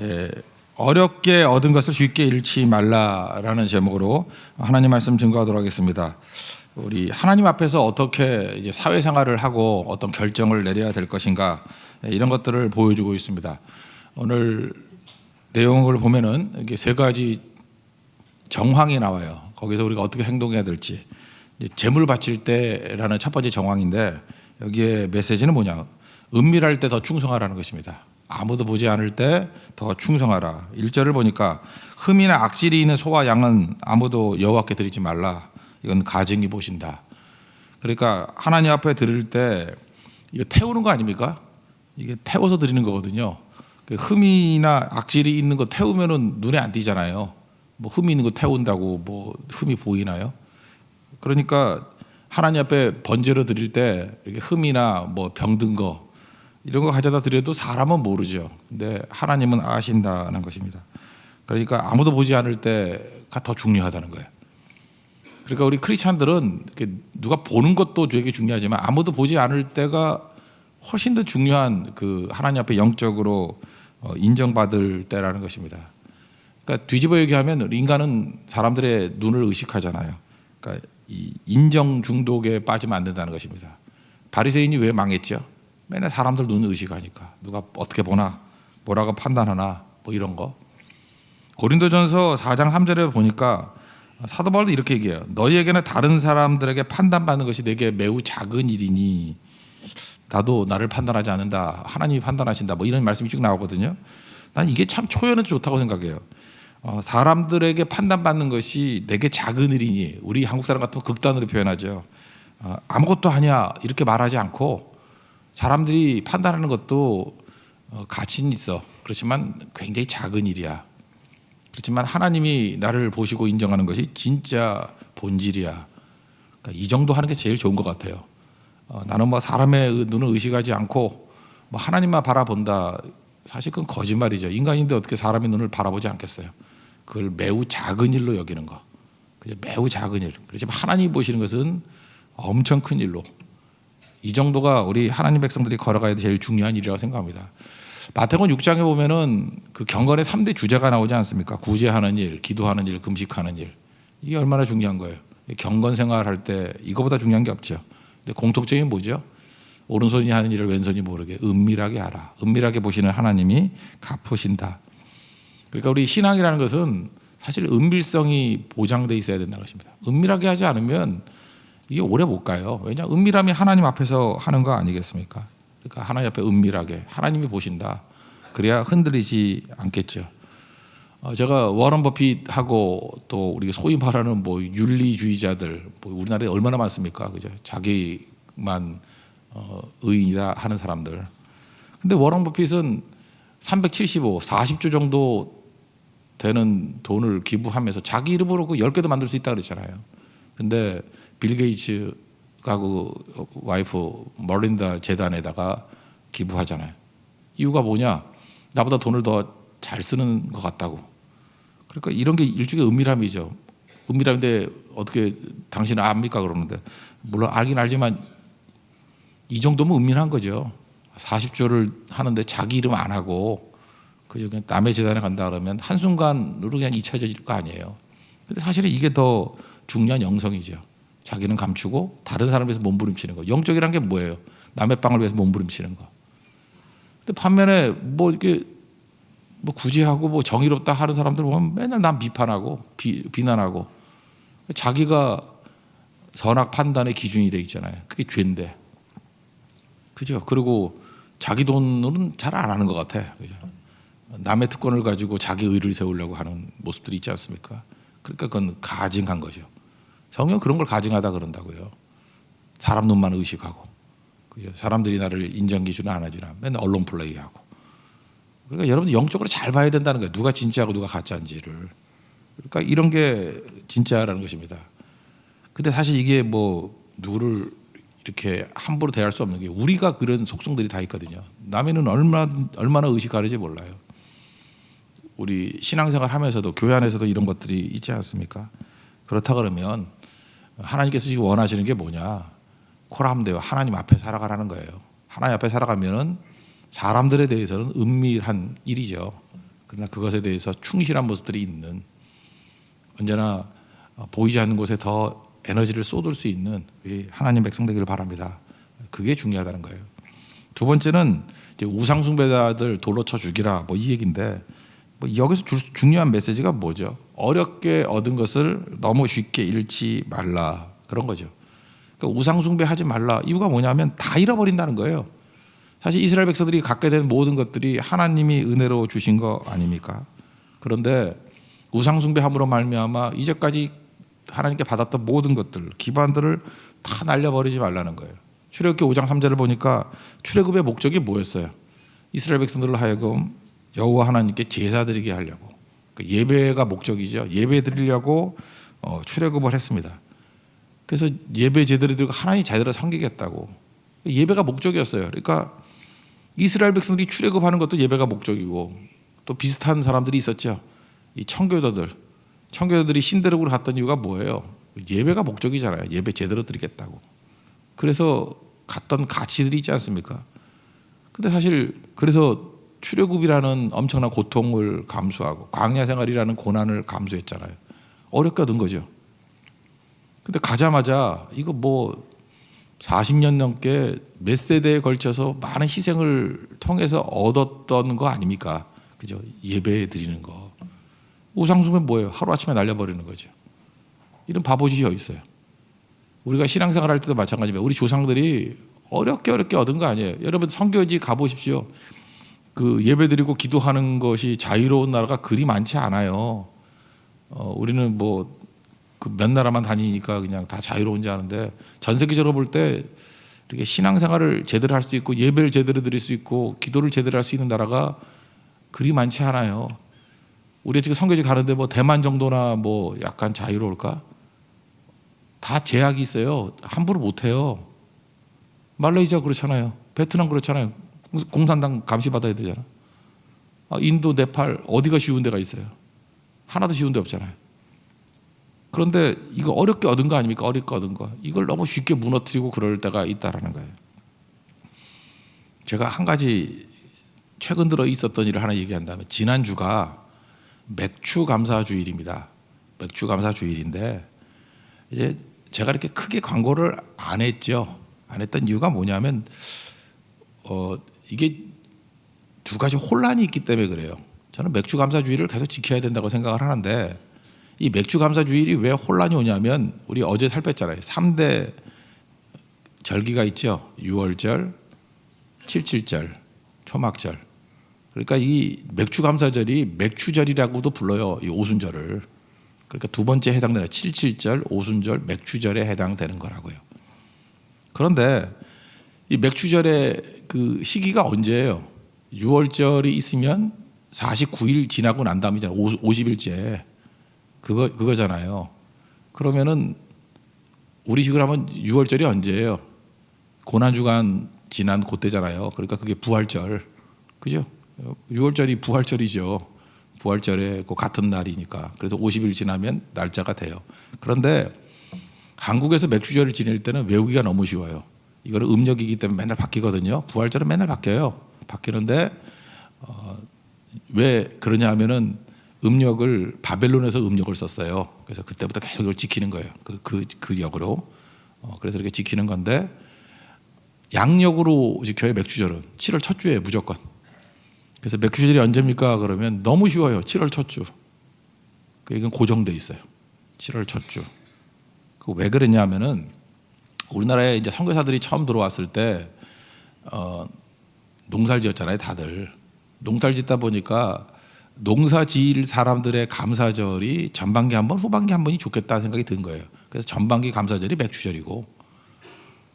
예, 어렵게 얻은 것을 쉽게 잃지 말라라는 제목으로 하나님 말씀 증거하도록 하겠습니다. 우리 하나님 앞에서 어떻게 이제 사회생활을 하고 어떤 결정을 내려야 될 것인가, 이런 것들을 보여주고 있습니다. 오늘 내용을 보면은 이게 세 가지 정황이 나와요. 거기서 우리가 어떻게 행동해야 될지. 재물 바칠 때라는 첫 번째 정황인데, 여기에 메시지는 뭐냐? 은밀할 때 더 충성하라는 것입니다. 아무도 보지 않을 때 더 충성하라. 1절을 보니까 흠이나 악질이 있는 소와 양은 아무도 여호와께 드리지 말라. 이건 가증이 보신다. 그러니까 하나님 앞에 드릴 때 이거 태우는 거 아닙니까? 이게 태워서 드리는 거거든요. 흠이나 악질이 있는 거 태우면은 눈에 안 띄잖아요. 뭐 흠이 있는 거 태운다고 뭐 흠이 보이나요? 그러니까 하나님 앞에 번제로 드릴 때 이렇게 흠이나 뭐 병든 거 이런 거 가져다 드려도 사람은 모르죠. 근데 하나님은 아신다는 것입니다. 그러니까 아무도 보지 않을 때가 더 중요하다는 거예요. 그러니까 우리 크리스찬들은 누가 보는 것도 되게 중요하지만 아무도 보지 않을 때가 훨씬 더 중요한 그 하나님 앞에 영적으로 인정받을 때라는 것입니다. 그러니까 뒤집어 얘기하면 인간은 사람들의 눈을 의식하잖아요. 그러니까 이 인정 중독에 빠지면 안 된다는 것입니다. 바리새인이 왜 망했죠? 맨날 사람들 눈을 의식하니까 누가 어떻게 보나, 뭐라고 판단하나, 뭐 이런 거. 고린도전서 4장 3절에 보니까 사도 바울도 이렇게 얘기해요. 너희에게는 다른 사람들에게 판단받는 것이 내게 매우 작은 일이니 나도 나를 판단하지 않는다. 하나님이 판단하신다. 뭐 이런 말씀이 쭉 나오거든요. 난 이게 참 초연해도 좋다고 생각해요. 사람들에게 판단받는 것이 내게 작은 일이니, 우리 한국 사람 같으면 극단으로 표현하죠. 아무것도 아니야 이렇게 말하지 않고 사람들이 판단하는 것도 가치는 있어. 그렇지만 굉장히 작은 일이야. 그렇지만 하나님이 나를 보시고 인정하는 것이 진짜 본질이야. 그러니까 이 정도 하는 게 제일 좋은 것 같아요. 나는 뭐 사람의 눈을 의식하지 않고 뭐 하나님만 바라본다. 사실 그건 거짓말이죠. 인간인데 어떻게 사람의 눈을 바라보지 않겠어요. 그걸 매우 작은 일로 여기는 거. 매우 작은 일. 그렇지만 하나님이 보시는 것은 엄청 큰 일로. 이 정도가 우리 하나님 백성들이 걸어가야 제일 중요한 일이라고 생각합니다. 마태복음 6장에 보면은 그 경건의 3대 주제가 나오지 않습니까? 구제하는 일, 기도하는 일, 금식하는 일. 이게 얼마나 중요한 거예요. 경건 생활할 때 이거보다 중요한 게 없죠. 근데 공통점이 뭐죠? 오른손이 하는 일을 왼손이 모르게 은밀하게 하라. 은밀하게 보시는 하나님이 갚으신다. 그러니까 우리 신앙이라는 것은 사실 은밀성이 보장돼 있어야 된다는 것입니다. 은밀하게 하지 않으면 이게 오래 못 가요. 왜냐? 은밀함이 하나님 앞에서 하는 거 아니겠습니까? 그러니까 하나님 앞에 은밀하게 하나님이 보신다. 그래야 흔들리지 않겠죠. 제가 워런 버핏하고 또 우리가 소위 말하는 뭐 윤리주의자들, 뭐 우리나라에 얼마나 많습니까? 그죠? 자기만 의인이다 하는 사람들. 근데 워런 버핏은 375, 40조 정도 되는 돈을 기부하면서 자기 이름으로 그 10개도 만들 수 있다 그랬잖아요. 근데 빌 게이츠가 그 와이프 멀린다 재단에다가 기부하잖아요. 이유가 뭐냐? 나보다 돈을 더 잘 쓰는 것 같다고. 그러니까 이런 게 일종의 은밀함이죠. 은밀함인데 어떻게 당신은 압니까? 그러는데 물론 알긴 알지만 이 정도면 은밀한 거죠. 40조를 하는데 자기 이름 안 하고 그냥 남의 재단에 간다 그러면 한순간으로 그냥 잊혀질 거 아니에요. 근데 사실은 이게 더 중요한 영성이죠. 자기는 감추고 다른 사람을 위해서 몸부림치는 거. 영적이란 게 뭐예요? 남의 빵을 위해서 몸부림치는 거. 근데 반면에 뭐 이렇게 뭐 구제하고 뭐 정의롭다 하는 사람들 보면 맨날 남 비판하고 비난하고 자기가 선악 판단의 기준이 돼 있잖아요. 그게 죄인데. 그죠? 그리고 자기 돈으로는 잘 안 하는 것 같아. 그죠? 남의 특권을 가지고 자기 의를 세우려고 하는 모습들이 있지 않습니까? 그러니까 그건 가증한 거죠. 성경 그런 걸 가증하다 그런다고요. 사람 눈만 의식하고, 사람들이 나를 인정 기준을 안 하지나 맨날 언론 플레이하고. 그러니까 여러분들 영적으로 잘 봐야 된다는 거예요. 누가 진짜고 누가 가짜인지를. 그러니까 이런 게 진짜라는 것입니다. 근데 사실 이게 뭐 누구를 이렇게 함부로 대할 수 없는 게 우리가 그런 속성들이 다 있거든요. 남의 눈 얼마나 의식하는지 몰라요. 우리 신앙생활 하면서도 교회 안에서도 이런 것들이 있지 않습니까? 그렇다 그러면 하나님께서 지금 원하시는 게 뭐냐? 코라하면 돼요. 하나님 앞에 살아가라는 거예요. 하나님 앞에 살아가면은 사람들에 대해서는 은밀한 일이죠. 그러나 그것에 대해서 충실한 모습들이 있는, 언제나 보이지 않는 곳에 더 에너지를 쏟을 수 있는 우리 하나님 백성 되기를 바랍니다. 그게 중요하다는 거예요. 두 번째는 이제 우상 숭배자들 돌로 쳐 죽이라 뭐 이 얘기인데, 뭐 여기서 중요한 메시지가 뭐죠? 어렵게 얻은 것을 너무 쉽게 잃지 말라, 그런 거죠. 그러니까 우상 숭배하지 말라 이유가 뭐냐면 다 잃어버린다는 거예요. 사실 이스라엘 백성들이 갖게 된 모든 것들이 하나님이 은혜로 주신 거 아닙니까? 그런데 우상 숭배함으로 말미암아 이제까지 하나님께 받았던 모든 것들, 기반들을 다 날려버리지 말라는 거예요. 출애굽기 5장 3절을 보니까 출애굽의 목적이 뭐였어요? 이스라엘 백성들을 하여금 여호와 하나님께 제사 드리게 하려고, 예배가 목적이죠. 예배 드리려고 출애굽을 했습니다. 그래서 예배 제대로 드리고 하나님 제대로 섬기겠다고, 예배가 목적이었어요. 그러니까 이스라엘 백성들이 출애굽하는 것도 예배가 목적이고, 또 비슷한 사람들이 있었죠. 이 청교도들이 신대륙으로 갔던 이유가 뭐예요? 예배가 목적이잖아요. 예배 제대로 드리겠다고. 그래서 갔던 가치들이 있지 않습니까? 근데 사실 그래서 출애굽이라는 엄청난 고통을 감수하고 광야 생활이라는 고난을 감수했잖아요. 어렵게 얻은 거죠. 근데 가자마자 이거 뭐 40년 넘게 몇 세대에 걸쳐서 많은 희생을 통해서 얻었던 거 아닙니까? 그죠? 예배 드리는 거. 우상숭배는 뭐예요? 하루아침에 날려버리는 거죠. 이런 바보짓이 어디 있어요? 우리가 신앙생활 할 때도 마찬가지입니다. 우리 조상들이 어렵게 얻은 거 아니에요. 여러분 선교지 가보십시오. 그 예배 드리고 기도하는 것이 자유로운 나라가 그리 많지 않아요. 우리는 뭐 그 몇 나라만 다니니까 그냥 다 자유로운지 아는데, 전 세계적으로 볼 때 이렇게 신앙생활을 제대로 할 수 있고 예배를 제대로 드릴 수 있고 기도를 제대로 할 수 있는 나라가 그리 많지 않아요. 우리가 지금 선교지 가는데 뭐 대만 정도나 뭐 약간 자유로울까? 다 제약이 있어요. 함부로 못 해요. 말레이시아 그렇잖아요. 베트남 그렇잖아요. 공산당 감시받아야 되잖아. 인도, 네팔 어디가 쉬운 데가 있어요? 하나도 쉬운 데 없잖아요. 그런데 이거 어렵게 얻은 거 아닙니까? 어렵게 얻은 거. 이걸 너무 쉽게 무너뜨리고 그럴 때가 있다라는 거예요. 제가 한 가지 최근 들어 있었던 일을 하나 얘기한다면, 지난주가 맥주 감사 주일입니다. 맥주 감사 주일인데 이제 제가 이렇게 크게 광고를 안 했죠. 안 했던 이유가 뭐냐면 이게 두 가지 혼란이 있기 때문에 그래요. 저는 맥주 감사 주일을 계속 지켜야 된다고 생각을 하는데, 이 맥주 감사 주일이 왜 혼란이 오냐면, 우리 어제 살폈잖아요. 3대 절기가 있죠. 유월절, 칠칠절, 초막절. 그러니까 이 맥주 감사절이 맥주절이라고도 불러요. 이 오순절을. 그러니까 두 번째 해당되는 칠칠절, 오순절, 맥주절에 해당되는 거라고요. 그런데 이 맥주절의 그 시기가 언제예요? 6월절이 있으면 49일 지나고 난 다음이잖아요. 50일째. 그거잖아요. 그러면은 우리 식으로 하면 6월절이 언제예요? 고난주간 지난 그때잖아요. 그러니까 그게 부활절. 그죠? 6월절이 부활절이죠. 부활절에 그 같은 날이니까. 그래서 50일 지나면 날짜가 돼요. 그런데 한국에서 맥주절을 지낼 때는 외우기가 너무 쉬워요. 이거는 음력이기 때문에 맨날 바뀌거든요. 부활절은 맨날 바뀌어요. 바뀌는데 왜 그러냐 하면은 음력을 바벨론에서 음력을 썼어요. 그래서 그때부터 계속 이걸 지키는 거예요. 그 역으로. 그래서 이렇게 지키는 건데, 양력으로 지켜요. 맥주절은 7월 첫 주에 무조건. 그래서 맥주절이 언제입니까? 그러면 너무 쉬워요. 7월 첫 주. 이건 고정돼 있어요. 7월 첫 주. 왜 그랬냐면은 우리나라에 이제 선교사들이 처음 들어왔을 때 농사를 지었잖아요. 다들 농사를 짓다 보니까 농사 지을 사람들의 감사절이 전반기 한 번, 후반기 한 번이 좋겠다는 생각이 든 거예요. 그래서 전반기 감사절이 맥주절이고,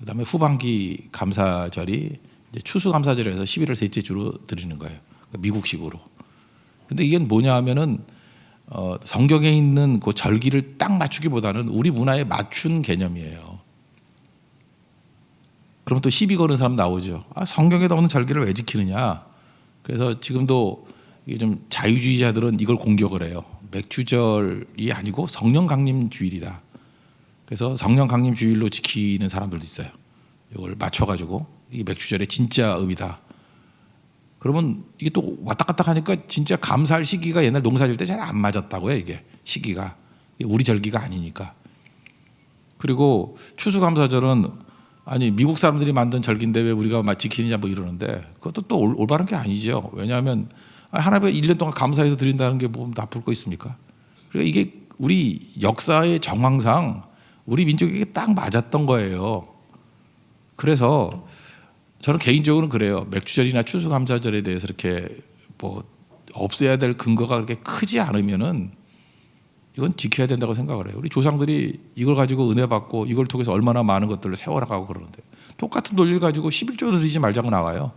그다음에 후반기 감사절이 이제 추수감사절에서 11월 셋째 주로 드리는 거예요. 그러니까 미국식으로. 근데 이게 뭐냐 하면은 성경에 있는 그 절기를 딱 맞추기보다는 우리 문화에 맞춘 개념이에요. 그럼 또 시비 거는 사람 나오죠. 성경에도 없는 절기를 왜 지키느냐. 그래서 지금도 이게 좀 자유주의자들은 이걸 공격을 해요. 맥주절이 아니고 성령 강림 주일이다. 그래서 성령 강림 주일로 지키는 사람들도 있어요. 이걸 맞춰가지고 이 맥주절의 진짜 의미다. 그러면 이게 또 왔다 갔다 하니까 진짜 감사할 시기가 옛날 농사 지을 때 잘 안 맞았다고요. 이게 시기가 우리 절기가 아니니까. 그리고 추수감사절은 아니 미국 사람들이 만든 절기인데 왜 우리가 지키느냐 뭐 이러는데 그것도 또 올바른 게 아니죠. 왜냐하면 하나님께 1년 동안 감사해서 드린다는 게 뭐 나쁠 거 있습니까? 그러니까 이게 우리 역사의 정황상 우리 민족에게 딱 맞았던 거예요. 그래서 저는 개인적으로는 그래요. 맥주절이나 추수감사절에 대해서 이렇게 뭐 없애야 될 근거가 그렇게 크지 않으면은 이건 지켜야 된다고 생각을 해요. 우리 조상들이 이걸 가지고 은혜 받고 이걸 통해서 얼마나 많은 것들을 세워나가고 그러는데 똑같은 논리를 가지고 11조도 드리지 말자고 나와요.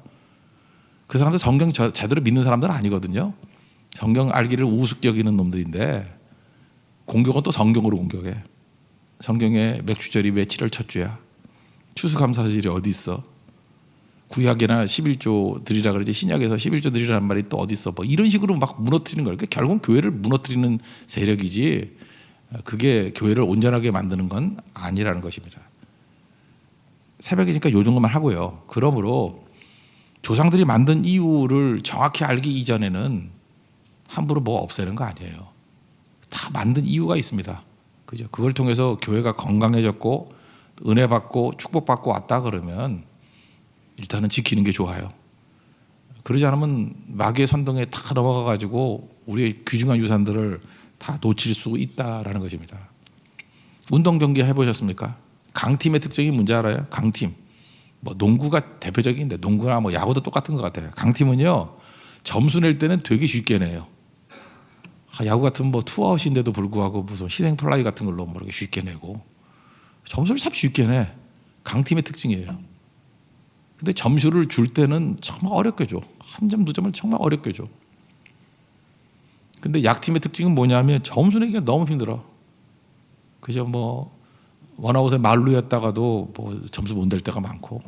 그 사람들 성경 제대로 믿는 사람들은 아니거든요. 성경 알기를 우습게 여기는 놈들인데 공격은 또 성경으로 공격해. 성경에 맥주절이 왜 7월 첫 주야? 추수감사절이 어디 있어? 구약이나 11조 드리라 그러지 신약에서 11조 드리라는 말이 또 어디 있어? 뭐 이런 식으로 막 무너뜨리는 거예요. 그러니까 결국은 교회를 무너뜨리는 세력이지 그게 교회를 온전하게 만드는 건 아니라는 것입니다. 새벽이니까 요 정도만 하고요. 그러므로 조상들이 만든 이유를 정확히 알기 이전에는 함부로 뭐 없애는 거 아니에요. 다 만든 이유가 있습니다. 그죠? 그걸 통해서 교회가 건강해졌고 은혜 받고 축복받고 왔다 그러면 일단은 지키는 게 좋아요. 그러지 않으면 마귀의 선동에 다 넘어가 가지고 우리의 귀중한 유산들을 다 놓칠 수 있다라는 것입니다. 운동 경기 해보셨습니까? 강팀의 특징이 뭔지 알아요? 강팀. 뭐 농구가 대표적인데 농구나 뭐 야구도 똑같은 것 같아요. 강팀은요 점수 낼 때는 되게 쉽게 내요. 야구 같은 뭐 투아웃인데도 불구하고 무슨 희생 플라이 같은 걸로 뭐 이렇게 쉽게 내고 점수를 참 쉽게 내. 강팀의 특징이에요. 근데 점수를 줄 때는 정말 어렵게 줘. 한 점, 두 점을 정말 어렵게 줘. 근데 약팀의 특징은 뭐냐면 점수 내기가 너무 힘들어. 그죠? 뭐 원아웃에 말루였다가도 뭐 점수 못 낼 때가 많고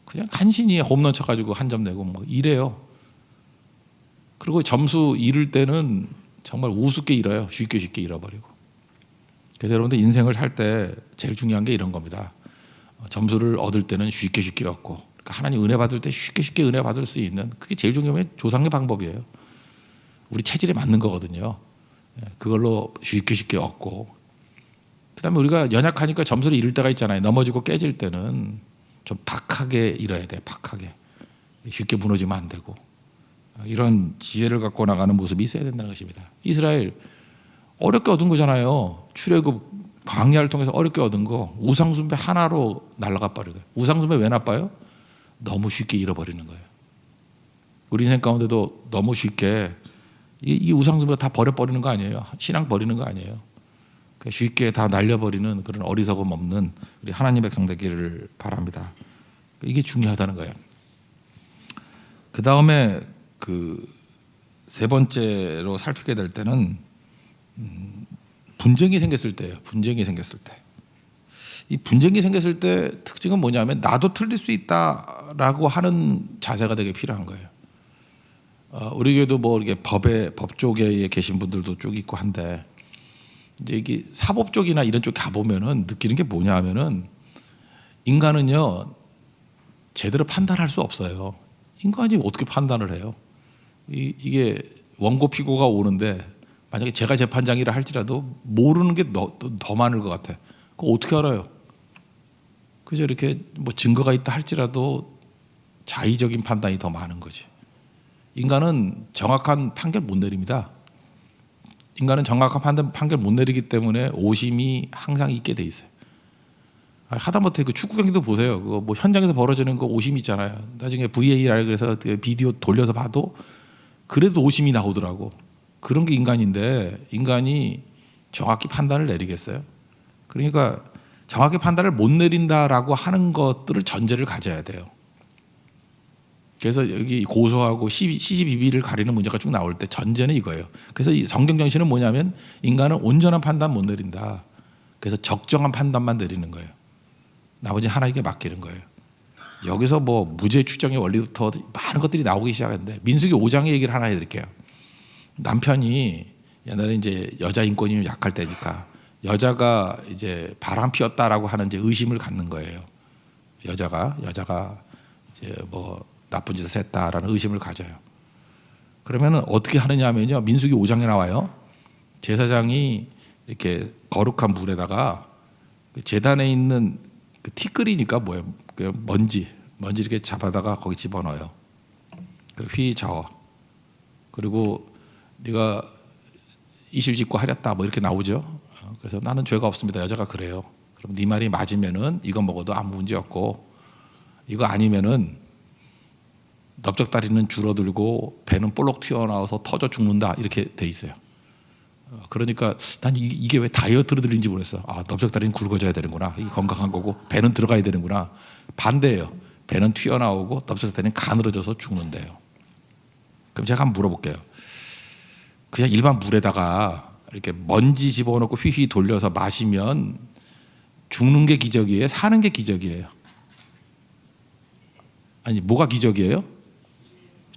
그냥 간신히 홈런 쳐가지고 한 점 내고 뭐 이래요. 그리고 점수 잃을 때는 정말 우습게 잃어요. 쉽게 잃어버리고. 그래서 여러분들 인생을 살 때 제일 중요한 게 이런 겁니다. 점수를 얻을 때는 쉽게 얻고 그러니까 하나님 은혜 받을 때 쉽게 은혜 받을 수 있는 그게 제일 중요한 조상의 방법이에요. 우리 체질에 맞는 거거든요. 그걸로 쉽게 얻고 그다음에 우리가 연약하니까 점수를 잃을 때가 있잖아요. 넘어지고 깨질 때는 좀 박하게 잃어야 돼. 박하게. 쉽게 무너지면 안 되고 이런 지혜를 갖고 나가는 모습이 있어야 된다는 것입니다. 이스라엘 어렵게 얻은 거잖아요. 출애굽 광야를 통해서 어렵게 얻은 거 우상숭배 하나로 날아가 버리고 우상숭배 왜 나빠요? 너무 쉽게 잃어버리는 거예요. 우리 인생 가운데도 너무 쉽게 이 우상숭배가 다 버려버리는 거 아니에요. 신앙 버리는 거 아니에요. 쉽게 다 날려버리는 그런 어리석음 없는 우리 하나님 백성 되기를 바랍니다. 이게 중요하다는 거예요. 그 다음에 그 세 번째로 살피게 될 때는 분쟁이 생겼을 때예요. 분쟁이 생겼을 때. 이 분쟁이 생겼을 때 특징은 뭐냐면 나도 틀릴 수 있다라고 하는 자세가 되게 필요한 거예요. 우리 교회도 뭐 이렇게 법 쪽에 계신 분들도 쭉 있고 한데 이제 이게 사법 쪽이나 이런 쪽 가보면은 느끼는 게 뭐냐 하면은 인간은요 제대로 판단할 수 없어요. 인간이 어떻게 판단을 해요? 이게 원고 피고가 오는데 만약에 제가 재판장이라 할지라도 모르는 게 더 많을 것 같아. 그거 어떻게 알아요? 그죠? 이렇게 뭐 증거가 있다 할지라도 자의적인 판단이 더 많은 거지. 인간은 정확한 판결 못 내립니다. 인간은 정확한 판결 못 내리기 때문에 오심이 항상 있게 돼 있어요. 하다못해 그 축구 경기도 보세요. 그거 뭐 현장에서 벌어지는 거 오심 있잖아요. 나중에 VAR 그래서 비디오 돌려서 봐도 그래도 오심이 나오더라고. 그런 게 인간인데 인간이 정확히 판단을 내리겠어요? 그러니까 정확히 판단을 못 내린다라고 하는 것들을 전제를 가져야 돼요. 그래서 여기 고소하고 시시비비를 가리는 문제가 쭉 나올 때 전제는 이거예요. 그래서 이 성경 정신은 뭐냐면 인간은 온전한 판단 못 내린다. 그래서 적정한 판단만 내리는 거예요. 나머지 하나님께 맡기는 거예요. 여기서 뭐 무죄 추정의 원리부터 많은 것들이 나오기 시작했는데 민수기 5장의 얘기를 하나 해드릴게요. 남편이 옛날에 이제 여자 인권이 약할 때니까 여자가 이제 바람 피웠다라고 하는 이제 의심을 갖는 거예요. 여자가 이제 뭐 나쁜 짓을 했다라는 의심을 가져요. 그러면은 어떻게 하느냐면요. 민수기 5장에 나와요. 제사장이 이렇게 거룩한 물에다가 제단에 있는 그 티끌이니까 뭐예요? 그 먼지 이렇게 잡아다가 거기 집어넣어요. 그리고 휘 저어. 그리고 네가 이실직고 하렸다 뭐 이렇게 나오죠. 그래서 나는 죄가 없습니다. 여자가 그래요. 그럼 네 말이 맞으면은 이거 먹어도 아무 문제 없고 이거 아니면은 넓적다리는 줄어들고 배는 볼록 튀어나와서 터져 죽는다 이렇게 돼 있어요. 그러니까 난 이게 왜 다이어트로 들린지 모르겠어. 아, 넓적다리는 굵어져야 되는구나. 이게 건강한 거고 배는 들어가야 되는구나. 반대예요. 배는 튀어나오고 넓적다리는 가늘어져서 죽는데요. 그럼 제가 한번 물어볼게요. 그냥 일반 물에다가 이렇게 먼지 집어넣고 휘휘 돌려서 마시면 죽는 게 기적이에요? 사는 게 기적이에요? 아니, 뭐가 기적이에요?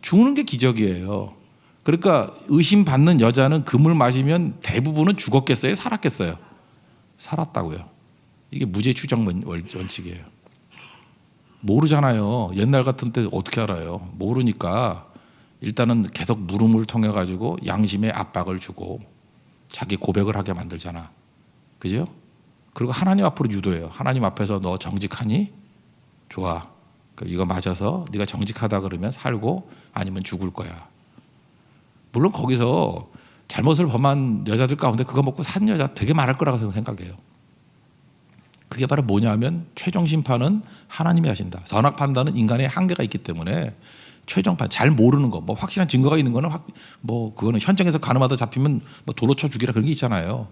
죽는 게 기적이에요. 그러니까 의심받는 여자는 그 물 마시면 대부분은 죽었겠어요? 살았겠어요? 살았다고요. 이게 무죄 추정 원칙이에요. 모르잖아요. 옛날 같은 때 어떻게 알아요? 모르니까 일단은 계속 물음을 통해 가지고 양심에 압박을 주고 자기 고백을 하게 만들잖아. 그죠? 그리고 하나님 앞으로 유도해요. 하나님 앞에서 너 정직하니? 좋아. 그럼 이거 맞아서 네가 정직하다 그러면 살고 아니면 죽을 거야. 물론 거기서 잘못을 범한 여자들 가운데 그거 먹고 산 여자 되게 많을 거라고 생각해요. 그게 바로 뭐냐면 최종 심판은 하나님이 하신다. 선악 판단은 인간의 한계가 있기 때문에 최종 판 잘 모르는 거, 뭐 확실한 증거가 있는 거는 뭐 그거는 현장에서 가늠하다 잡히면 뭐 돌로 쳐 죽이라 그런 게 있잖아요.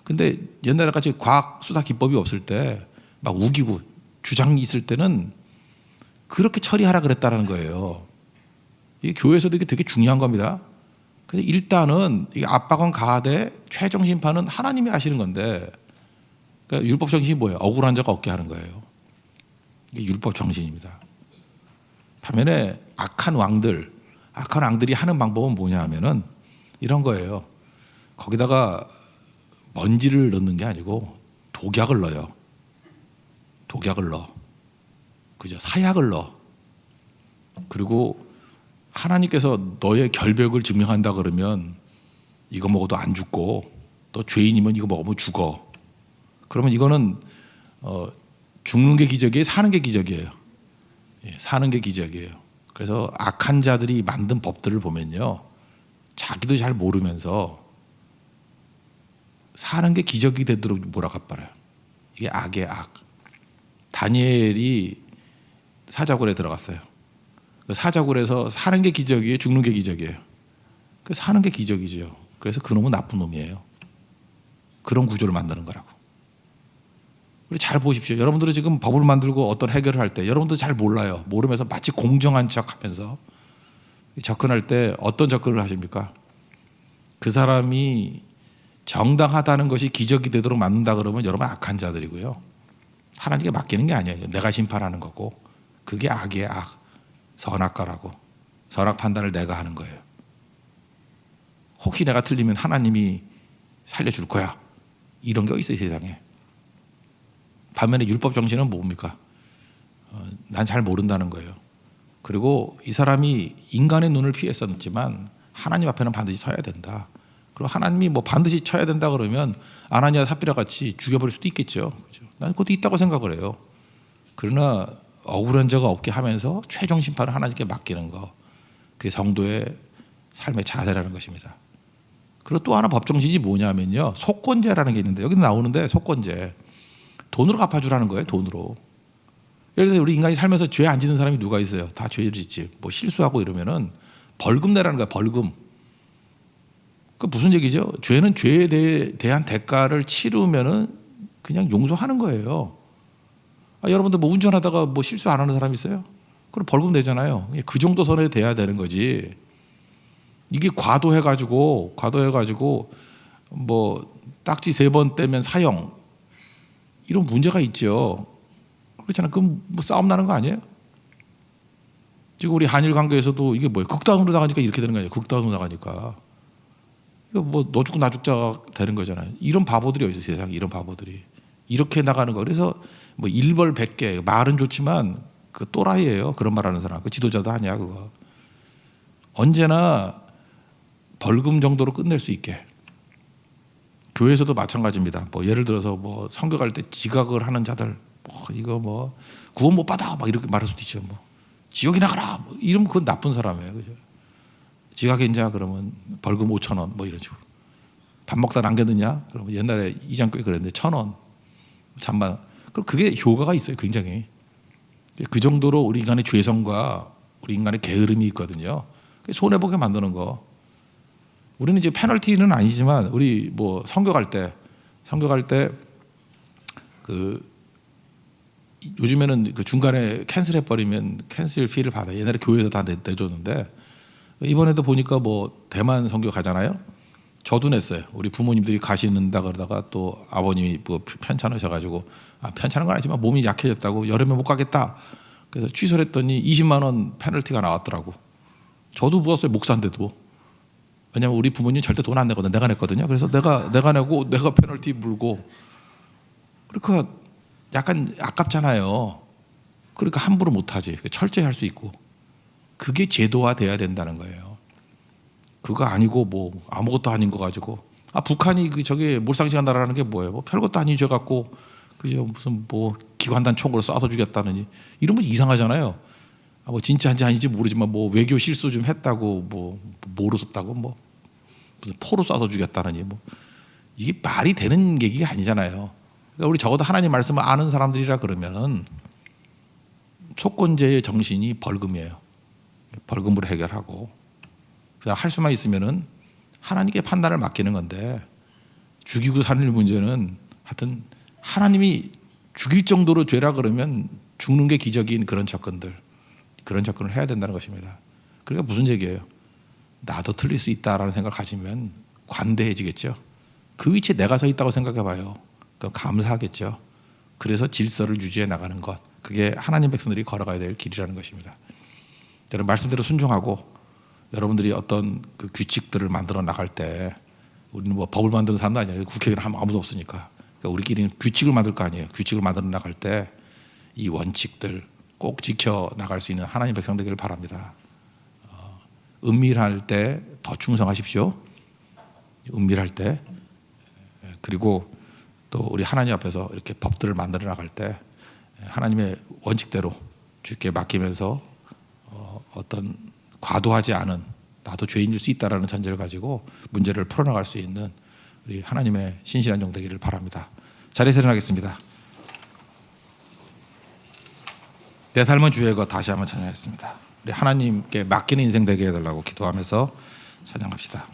근데 옛날에 같이 과학 수사 기법이 없을 때 막 우기고 주장이 있을 때는 그렇게 처리하라 그랬다는 거예요. 이게 교회에서도 이게 되게 중요한 겁니다. 근데 일단은 이게 압박은 가하되 최종 심판은 하나님이 하시는 건데, 그러니까 율법 정신이 뭐예요? 억울한 자가 없게 하는 거예요. 이게 율법 정신입니다. 반면에 악한 왕들이 하는 방법은 뭐냐 하면은 이런 거예요. 거기다가 먼지를 넣는 게 아니고 독약을 넣어요. 독약을 넣어. 그죠? 사약을 넣어. 그리고 하나님께서 너의 결백을 증명한다 그러면 이거 먹어도 안 죽고 또 죄인이면 이거 먹으면 죽어. 그러면 이거는 죽는 게 기적이에요? 사는 게 기적이에요? 예, 사는 게 기적이에요. 그래서 악한 자들이 만든 법들을 보면요. 자기도 잘 모르면서 사는 게 기적이 되도록 몰아가버려요. 이게 악의 악. 다니엘이 사자굴에 들어갔어요. 그 사자굴에서 사는 게 기적이에요? 죽는 게 기적이에요? 그 사는 게 기적이죠. 그래서 그놈은 나쁜 놈이에요. 그런 구조를 만드는 거라고. 우리 잘 보십시오. 여러분들은 지금 법을 만들고 어떤 해결을 할 때 여러분들 잘 몰라요. 모르면서 마치 공정한 척하면서 접근할 때 어떤 접근을 하십니까? 그 사람이 정당하다는 것이 기적이 되도록 만든다 그러면 여러분 악한 자들이고요. 하나님께 맡기는 게 아니에요. 내가 심판하는 거고 그게 악이에요. 악. 선악과라고. 선악 판단을 내가 하는 거예요. 혹시 내가 틀리면 하나님이 살려줄 거야. 이런 게 있어요, 세상에. 반면에 율법 정신은 뭡니까? 난 잘 모른다는 거예요. 그리고 이 사람이 인간의 눈을 피했었지만 하나님 앞에는 반드시 서야 된다. 그리고 하나님이 뭐 반드시 쳐야 된다 그러면 아나니아 삽비라 같이 죽여버릴 수도 있겠죠. 그렇죠? 난 그것도 있다고 생각을 해요. 그러나 억울한 자가 없게 하면서 최종 심판을 하나님께 맡기는 거, 그게 성도의 삶의 자세라는 것입니다. 그리고 또 하나 법정신이 뭐냐면요, 속건제라는 게 있는데 여기도 나오는데 속건제, 돈으로 갚아주라는 거예요. 돈으로. 예를 들어서 우리 인간이 살면서 죄 안 짓는 사람이 누가 있어요? 다 죄를 짓지. 뭐 실수하고 이러면은 벌금 내라는 거야. 벌금. 그 무슨 얘기죠? 죄는 죄에 대한 대가를 치르면은 그냥 용서하는 거예요. 여러분들 뭐 운전하다가 뭐 실수 안 하는 사람 있어요? 그럼 벌금 내잖아요. 그 정도 선에 돼야 되는 거지. 이게 과도해가지고 뭐 딱지 3번 떼면 사형 이런 문제가 있죠. 그렇잖아요. 그럼 뭐 싸움 나는 거 아니에요? 지금 우리 한일 관계에서도 이게 뭐예요? 극단으로 나가니까 이렇게 되는 거 아니에요? 극단으로 나가니까. 이거 뭐 너 죽고 나 죽자가 되는 거잖아요. 이런 바보들이 어디 있어요, 세상에. 이런 바보들이. 이렇게 나가는 거. 그래서 뭐 일벌백계 말은 좋지만 그 또라이예요. 그런 말하는 사람. 그 지도자도 아니야 그거. 언제나 벌금 정도로 끝낼 수 있게. 교회에서도 마찬가지입니다. 뭐 예를 들어서 뭐 선교 갈 때 지각을 하는 자들, 뭐 이거 뭐 구원 못 받아 막 이렇게 말할 수도 있죠. 뭐 지옥이 나가라 뭐 이러면 그건 나쁜 사람이에요, 그죠? 지각했냐 그러면 벌금 5,000원 뭐 이런 식으로. 밥 먹다 남겨두냐? 그러면 옛날에 이장교회 그랬는데 1,000원. 잠만. 그럼 그게 효과가 있어요, 굉장히. 그 정도로 우리 인간의 죄성과 우리 인간의 게으름이 있거든요. 손해 보게 만드는 거. 우리는 이제 페널티는 아니지만 우리 뭐 선교 갈 때 그 요즘에는 그 중간에 캔슬해 버리면 캔슬 피를 받아. 옛날에 교회에서 다 내줬는데 이번에도 보니까 뭐 대만 선교 가잖아요. 저도 냈어요. 우리 부모님들이 가시는다 그러다가 또 아버님이 뭐 편찮으셔가지고 편찮은 건 아니지만 몸이 약해졌다고 여름에 못 가겠다. 그래서 취소를 했더니 20만 원 페널티가 나왔더라고. 저도 부었어요, 목사인데도. 왜냐면 우리 부모님 절대 돈 안 내거든. 내가 냈거든요. 그래서 내가 내고 내가 페널티 물고. 그러니까 약간 아깝잖아요. 그러니까 함부로 못하지. 철저히 할 수 있고. 그게 제도화돼야 된다는 거예요. 그거 아니고 뭐 아무것도 아닌 거 가지고 북한이 저게 몰상식한 나라라는 게 뭐예요? 뭐 별것도 아닌 죄 갖고 그죠 무슨 뭐 기관단 총으로 쏴서 죽였다느니 이러면 이상하잖아요. 뭐 진짜인지 아닌지 모르지만 뭐 외교 실수 좀 했다고 뭐 모르셨다고 뭐 무슨 포로 쏴서 죽였다느니 뭐 이게 말이 되는 얘기가 아니잖아요. 그러니까 우리 적어도 하나님 말씀을 아는 사람들이라 그러면은 속건제의 정신이 벌금이에요. 벌금으로 해결하고 그냥 할 수만 있으면은 하나님께 판단을 맡기는 건데 죽이고 사는 문제는 하여튼 하나님이 죽일 정도로 죄라 그러면 죽는 게 기적인 그런 접근을 해야 된다는 것입니다. 그러니까 무슨 얘기예요? 나도 틀릴 수 있다라는 생각을 가지면 관대해지겠죠. 그 위치에 내가 서 있다고 생각해 봐요. 그럼 감사하겠죠. 그래서 질서를 유지해 나가는 것. 그게 하나님 백성들이 걸어가야 될 길이라는 것입니다. 여러분 말씀대로 순종하고 여러분들이 어떤 그 규칙들을 만들어 나갈 때 우리는 뭐 법을 만드는 사람도 아니에요. 국회의원 하면 아무도 없으니까. 그러니까 우리끼리는 규칙을 만들 거 아니에요. 규칙을 만들어 나갈 때 이 원칙들 꼭 지켜 나갈 수 있는 하나님 백성 되기를 바랍니다. 은밀할 때 더 충성하십시오. 은밀할 때. 그리고 또 우리 하나님 앞에서 이렇게 법들을 만들어 나갈 때 하나님의 원칙대로 주께 맡기면서 어떤 과도하지 않은 나도 죄인일 수 있다라는 전제를 가지고 문제를 풀어나갈 수 있는 우리 하나님의 신실한 종 되기를 바랍니다. 자리에서 일어나겠습니다. 내 삶은 주의 것 다시 한번 찬양했습니다. 우리 하나님께 맡기는 인생 되게 해달라고 기도하면서 찬양합시다.